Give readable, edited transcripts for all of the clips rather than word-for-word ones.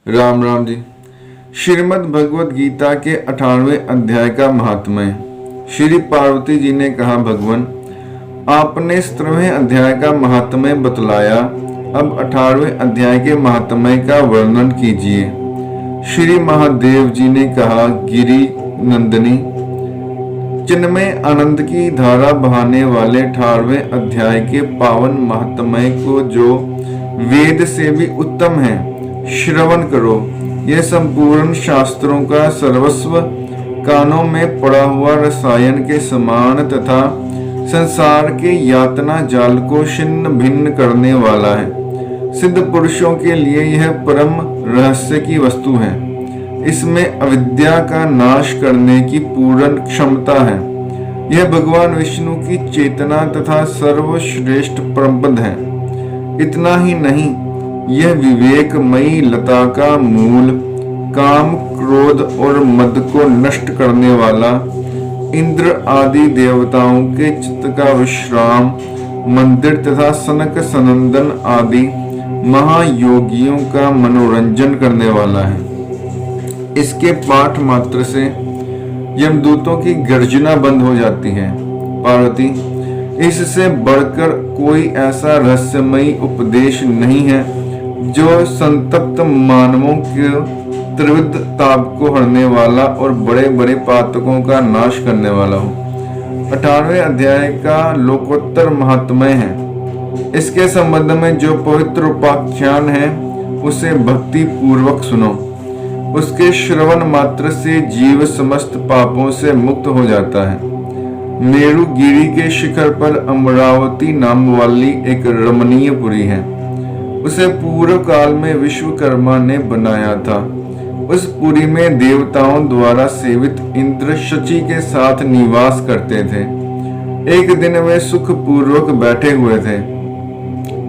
राम राम जी। श्रीमद् भगवत गीता के 18वें अध्याय का महात्म्य। श्री पार्वती जी ने कहा, भगवान आपने 17वें अध्याय का महात्म्य बतलाया, अब 18वें अध्याय के महात्म्य का वर्णन कीजिए। श्री महादेव जी ने कहा, गिरि नंदिनी चिन्मय आनंद की धारा बहाने वाले 18वें अध्याय के पावन महात्म्य को जो वेद से भी उत्तम है, श्रवण करो। यह संपूर्ण शास्त्रों का सर्वस्व, कानों में पड़ा हुआ रसायन के समान तथा संसार के यातना जाल को छिन्न भिन्न करने वाला है। सिद्ध पुरुषों के लिए यह परम रहस्य की वस्तु है। इसमें अविद्या का नाश करने की पूर्ण क्षमता है। यह भगवान विष्णु की चेतना तथा सर्वश्रेष्ठ परमपद है। इतना ही नहीं, यह विवेकमयी लता का मूल, काम, क्रोध और मद को नष्ट करने वाला, इंद्र आदि देवताओं के चित्त का विश्राम मंदिर तथा सनक सनंदन आदि महायोगियों का मनोरंजन करने वाला है। इसके पाठ मात्र से यमदूतों की गर्जना बंद हो जाती है। पार्वती, इससे बढ़कर कोई ऐसा रहस्यमयी उपदेश नहीं है जो संतप्त मानवों के त्रिविध ताप को हरने वाला और बड़े बड़े पातकों का नाश करने वाला हो। 18वें अध्याय का लोकोत्तर महात्म्य है। इसके संबंध में जो पवित्र उपाख्यान है, उसे भक्ति पूर्वक सुनो। उसके श्रवण मात्र से जीव समस्त पापों से मुक्त हो जाता है। मेरु गिरी के शिखर पर अमरावती नाम वाली एक रमणीय पुरी है। उसे पूर्व काल में विश्वकर्मा ने बनाया था। उस पुरी में देवताओं द्वारा सेवित इंद्र शची के साथ निवास करते थे। एक दिन वे सुख पूर्वक बैठे हुए थे।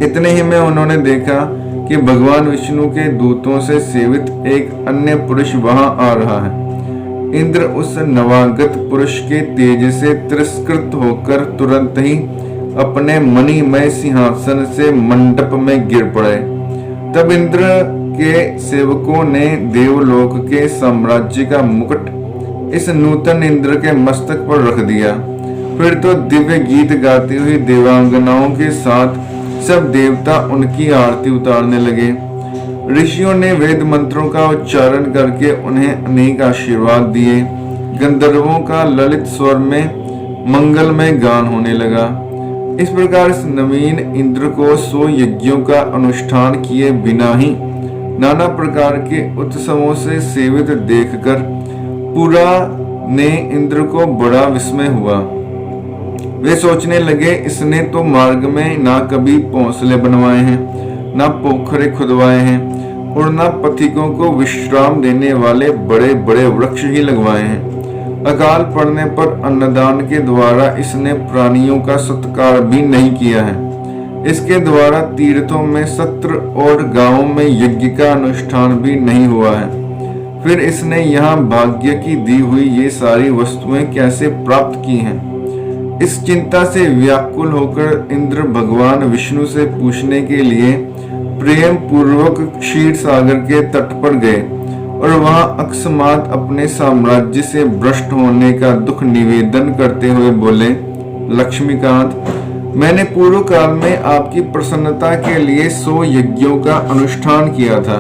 इतने ही में उन्होंने देखा कि भगवान विष्णु के दूतों से सेवित एक अन्य पुरुष वहां आ रहा है। इंद्र उस नवागत पुरुष के तेज से तिरस्कृत होकर तुरंत ही अपने मणिमय सिंहासन से मंडप में गिर पड़े। तब इंद्र के सेवकों ने देवलोक के साम्राज्य का मुकुट इस नूतन इंद्र के मस्तक पर रख दिया। फिर तो दिव्य गीत गाती हुई देवांगनाओं के साथ सब देवता उनकी आरती उतारने लगे। ऋषियों ने वेद मंत्रों का उच्चारण करके उन्हें अनेक आशीर्वाद दिए। गंधर्वों का ललित स्वर में मंगलमय गान होने लगा। इस प्रकार इस नवीन इंद्र को 100 यज्ञों का अनुष्ठान किए बिना ही नाना प्रकार के उत्सवों से सेवित देखकर पुरा ने इंद्र को बड़ा विस्मय हुआ। वे सोचने लगे, इसने तो मार्ग में ना कभी भोंसले बनवाए हैं, ना पोखरे खुदवाए हैं और ना पथिकों को विश्राम देने वाले बड़े बड़े वृक्ष ही लगवाए हैं। अकाल पड़ने पर अन्नदान के द्वारा इसने प्राणियों का सत्कार भी नहीं किया है। इसके द्वारा तीर्थों में सत्र और गांवों में यज्ञ का अनुष्ठान भी नहीं हुआ है। फिर इसने यहाँ भाग्य की दी हुई ये सारी वस्तुएं कैसे प्राप्त की हैं? इस चिंता से व्याकुल होकर इंद्र भगवान विष्णु से पूछने के लिए प्रेम पूर्वक क्षीर सागर के तट पर गए और वहां अकस्मात अपने साम्राज्य से भ्रष्ट होने का दुख निवेदन करते हुए बोले, लक्ष्मीकांत, मैंने पूर्व काल में आपकी प्रसन्नता के लिए 100 यज्ञों का अनुष्ठान किया था।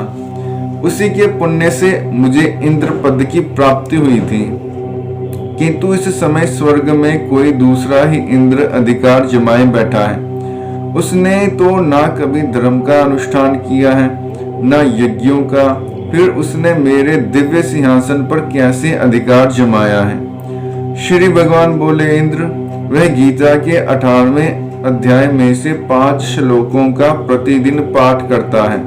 उसी के पुण्य से मुझे इंद्र पद की प्राप्ति हुई थी। किंतु इस समय स्वर्ग में कोई दूसरा ही इंद्र अधिकार जमाए बैठा है। उसने तो ना कभी धर्म का अनुष्ठान किया है, ना यज्ञों का। फिर उसने मेरे दिव्य सिंहासन पर कैसे अधिकार जमाया है? श्री भगवान बोले, इंद्र, वह गीता के 18वें अध्याय में से 5 श्लोकों का प्रतिदिन पाठ करता है।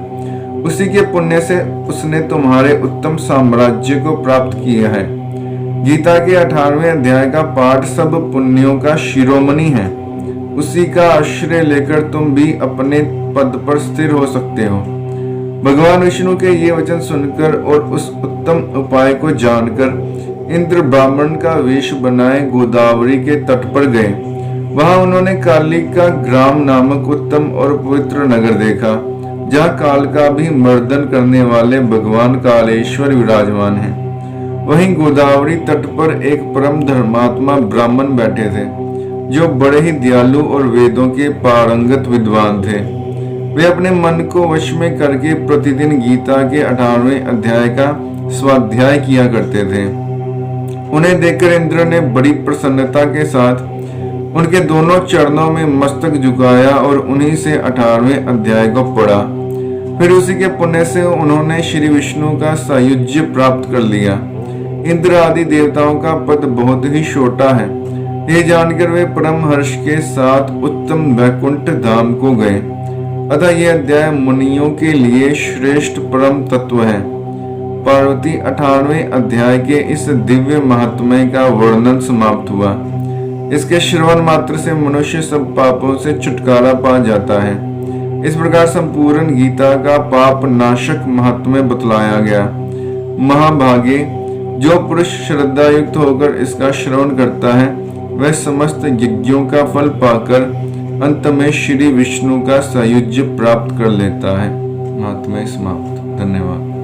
उसी के पुण्य से उसने तुम्हारे उत्तम साम्राज्य को प्राप्त किया है। गीता के 18वें अध्याय का पाठ सब पुण्यों का शिरोमणि है। उसी का आश्रय लेकर तुम भी अपने पद पर स्थिर हो सकते हो। भगवान विष्णु के ये वचन सुनकर और उस उत्तम उपाय को जानकर इंद्र ब्राह्मण का वेश बनाए गोदावरी के तट पर गए। वहां उन्होंने काली का ग्राम नामक उत्तम और पवित्र नगर देखा। जहाँ काल का भी मर्दन करने वाले भगवान कालेश्वर विराजमान हैं। वहीं गोदावरी तट पर एक परम धर्मात्मा ब्राह्मण बैठे थे, जो बड़े ही दयालु और वेदों के पारंगत विद्वान थे। वे अपने मन को वश में करके प्रतिदिन गीता के 18वें अध्याय का स्वाध्याय किया करते थे। उन्हें देखकर इंद्र ने बड़ी प्रसन्नता के साथ उनके दोनों चरणों में मस्तक झुकाया और उन्हीं से 18वें अध्याय को पढ़ा। फिर उसी के पुण्य से उन्होंने श्री विष्णु का सायुज्य प्राप्त कर लिया। इंद्र आदि देवताओं का पद बहुत ही छोटा है, ये जानकर वे परम हर्ष के साथ उत्तम वैकुंठ धाम को गए। अतः यह अध्याय मुनियों के लिए श्रेष्ठ परम तत्व है। पार्वती 18वें अध्याय के इस दिव्य महात्म्य का वर्णन समाप्त हुआ। इसके श्रवण मात्र से मनुष्य सब पापों से छुटकारा पा जाता है। इस प्रकार संपूर्ण गीता का पाप नाशक महात्म्य बतलाया गया। महाभागे, जो पुरुष श्रद्धा युक्त होकर इसका श्रवण करता है, वह समस्त यज्ञों का फल पाकर अंत में श्री विष्णु का सायुज्य प्राप्त कर लेता है। महात्म्य समाप्त। धन्यवाद।